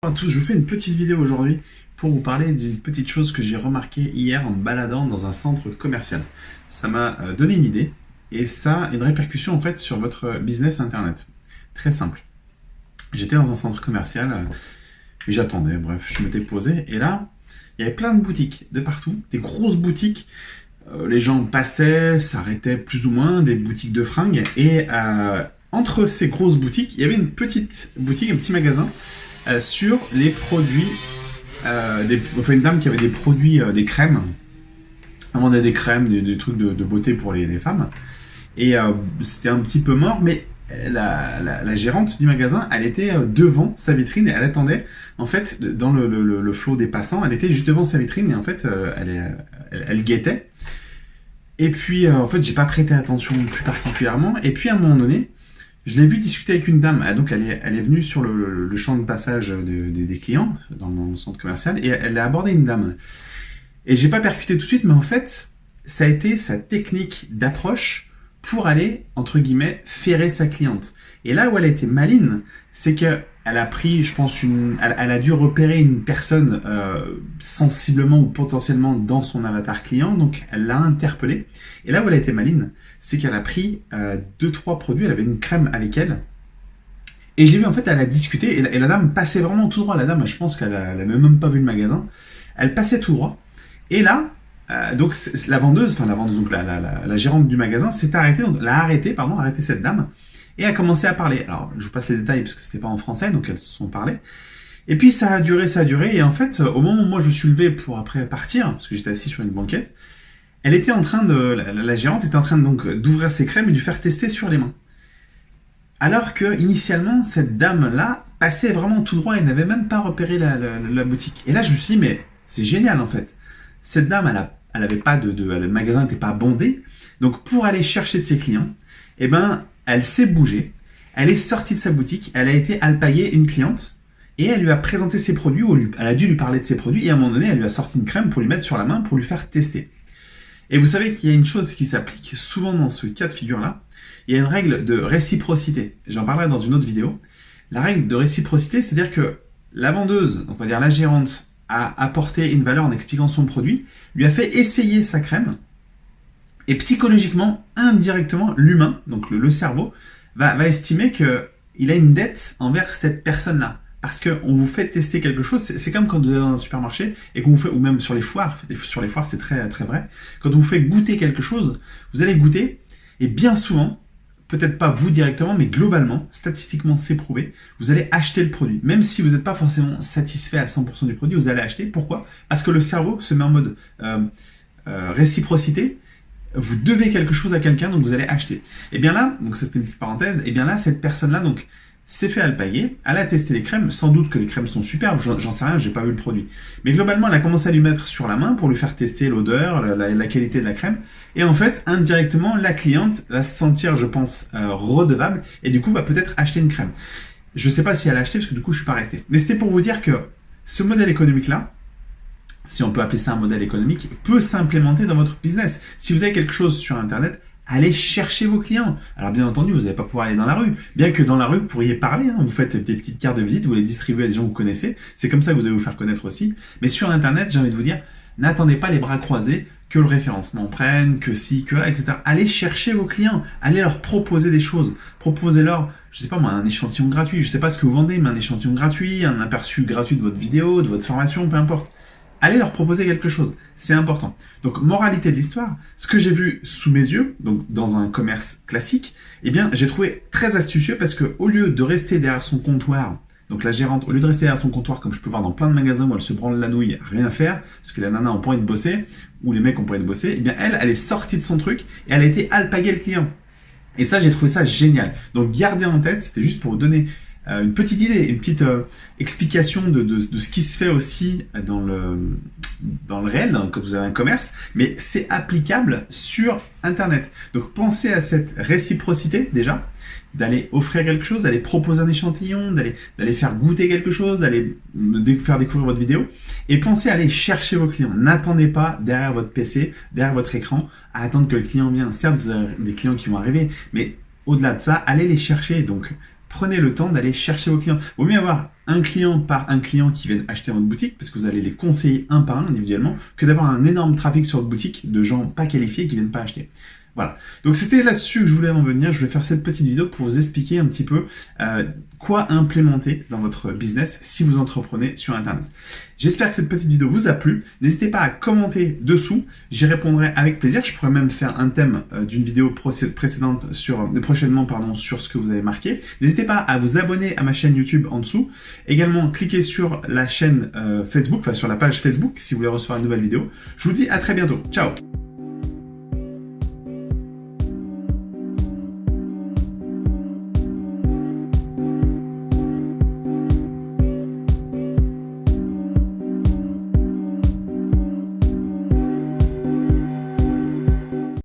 Bonjour à tous, je vous fais une petite vidéo aujourd'hui pour vous parler d'une petite chose que j'ai remarquée hier en me baladant dans un centre commercial. Ça m'a donné une idée et ça a une répercussion en fait sur votre business internet. Très simple. J'étais dans un centre commercial et j'attendais, bref, je m'étais posé et là, il y avait plein de boutiques de partout, des grosses boutiques. Les gens passaient, s'arrêtaient plus ou moins, des boutiques de fringues et entre ces grosses boutiques, il y avait une petite boutique, un petit magasin sur les produits, une dame qui avait des produits, des crèmes. Elle vendait des crèmes, des trucs de beauté pour les femmes. Et c'était un petit peu mort, mais la gérante du magasin, elle était devant sa vitrine et elle attendait, en fait, dans le flot des passants, elle était juste devant sa vitrine et en fait, elle guettait. Et puis, en fait, j'ai pas prêté attention plus particulièrement. Et puis, à un moment donné, je l'ai vu discuter avec une dame. Donc, elle est venue sur le champ de passage des clients dans le centre commercial et elle a abordé une dame. Et j'ai pas percuté tout de suite, mais en fait, ça a été sa technique d'approche pour aller, entre guillemets, ferrer sa cliente. Et là où elle a été maline, c'est que elle a pris, je pense, elle a dû repérer une personne sensiblement ou potentiellement dans son avatar client, donc elle l'a interpellé. Et là où elle a été maline, c'est qu'elle a pris 2-3 produits, elle avait une crème avec elle. Et je l'ai vu, en fait, elle a discuté, et la dame passait vraiment tout droit. La dame, je pense qu'elle n'avait même pas vu le magasin. Elle passait tout droit. Et là, donc la vendeuse, donc la gérante du magasin s'est arrêtée, donc l'a arrêté cette dame. Et a commencé à parler. Alors, je vous passe les détails parce que c'était pas en français, donc elles se sont parlé. Et puis ça a duré, et en fait, au moment où moi je me suis levé pour après partir, parce que j'étais assis sur une banquette, elle était en train la gérante était en train donc d'ouvrir ses crèmes et de lui faire tester sur les mains. Alors que initialement, cette dame-là passait vraiment tout droit et n'avait même pas repéré la boutique. Et là, je me suis dit, mais c'est génial en fait. Cette dame, elle avait pas le magasin n'était pas bondé, donc pour aller chercher ses clients, eh ben elle s'est bougée, elle est sortie de sa boutique, elle a été alpaguer une cliente et elle lui a présenté ses produits, ou elle a dû lui parler de ses produits et à un moment donné, elle lui a sorti une crème pour lui mettre sur la main pour lui faire tester. Et vous savez qu'il y a une chose qui s'applique souvent dans ce cas de figure-là, il y a une règle de réciprocité. J'en parlerai dans une autre vidéo. La règle de réciprocité, c'est-à-dire que la vendeuse, donc on va dire la gérante, a apporté une valeur en expliquant son produit, lui a fait essayer sa crème. Et psychologiquement, indirectement, l'humain, donc le cerveau, va estimer qu'il a une dette envers cette personne-là. Parce qu'on vous fait tester quelque chose, c'est comme quand vous êtes dans un supermarché et qu'on vous fait, ou même sur les foires, c'est très, très vrai, quand on vous fait goûter quelque chose, vous allez goûter, et bien souvent, peut-être pas vous directement, mais globalement, statistiquement c'est prouvé, vous allez acheter le produit. Même si vous n'êtes pas forcément satisfait à 100% du produit, vous allez acheter. Pourquoi ? Parce que le cerveau se met en mode réciprocité. Vous devez quelque chose à quelqu'un, donc vous allez acheter. Et bien là, donc c'était une petite parenthèse, et bien là, cette personne-là, donc, s'est fait alpaguer, elle a testé les crèmes, sans doute que les crèmes sont superbes, j'en sais rien, j'ai pas vu le produit. Mais globalement, elle a commencé à lui mettre sur la main pour lui faire tester l'odeur, la qualité de la crème, et en fait, indirectement, la cliente va se sentir, je pense, redevable, et du coup, va peut-être acheter une crème. Je sais pas si elle a acheté, parce que du coup, je suis pas resté. Mais c'était pour vous dire que ce modèle économique-là, si on peut appeler ça un modèle économique, peut s'implémenter dans votre business. Si vous avez quelque chose sur Internet, allez chercher vos clients. Alors bien entendu, vous n'allez pas pouvoir aller dans la rue. Bien que dans la rue, vous pourriez parler. Vous faites des petites cartes de visite, vous les distribuez à des gens que vous connaissez. C'est comme ça que vous allez vous faire connaître aussi. Mais sur Internet, j'ai envie de vous dire, n'attendez pas les bras croisés que le référencement prenne, que ci, que là, etc. Allez chercher vos clients. Allez leur proposer des choses. Proposez-leur, je sais pas moi, un échantillon gratuit. Je sais pas ce que vous vendez, mais un échantillon gratuit, un aperçu gratuit de votre vidéo, de votre formation, peu importe. Allez leur proposer quelque chose, c'est important. Donc, moralité de l'histoire, ce que j'ai vu sous mes yeux, donc dans un commerce classique, eh bien, j'ai trouvé très astucieux parce que au lieu de rester derrière son comptoir, donc la gérante, au lieu de rester derrière son comptoir, comme je peux voir dans plein de magasins où elle se branle la nouille, rien faire, parce que les nanas ont pas envie de bosser, ou les mecs ont pas envie de bosser, eh bien, elle est sortie de son truc et elle a été alpaguer le client. Et ça, j'ai trouvé ça génial. Donc, gardez en tête, c'était juste pour vous donner une petite idée, une petite explication de ce qui se fait aussi dans le réel, quand vous avez un commerce, mais c'est applicable sur Internet. Donc pensez à cette réciprocité déjà, d'aller offrir quelque chose, d'aller proposer un échantillon, d'aller faire goûter quelque chose, d'aller faire découvrir votre vidéo, et pensez à aller chercher vos clients. N'attendez pas derrière votre PC, derrière votre écran, à attendre que le client vienne. Certes, vous avez des clients qui vont arriver, mais au-delà de ça, allez les chercher. Donc prenez le temps d'aller chercher vos clients. Vaut mieux avoir un client par un client qui viennent acheter dans votre boutique, parce que vous allez les conseiller un par un individuellement, que d'avoir un énorme trafic sur votre boutique de gens pas qualifiés qui viennent pas acheter. Voilà. Donc c'était là-dessus que je voulais en venir. Je voulais faire cette petite vidéo pour vous expliquer un petit peu quoi implémenter dans votre business si vous entreprenez sur Internet. J'espère que cette petite vidéo vous a plu. N'hésitez pas à commenter dessous. J'y répondrai avec plaisir. Je pourrais même faire un thème d'une vidéo prochainement sur ce que vous avez marqué. N'hésitez pas à vous abonner à ma chaîne YouTube en dessous. Également, cliquez sur la chaîne Facebook, enfin sur la page Facebook si vous voulez recevoir une nouvelle vidéo. Je vous dis à très bientôt. Ciao!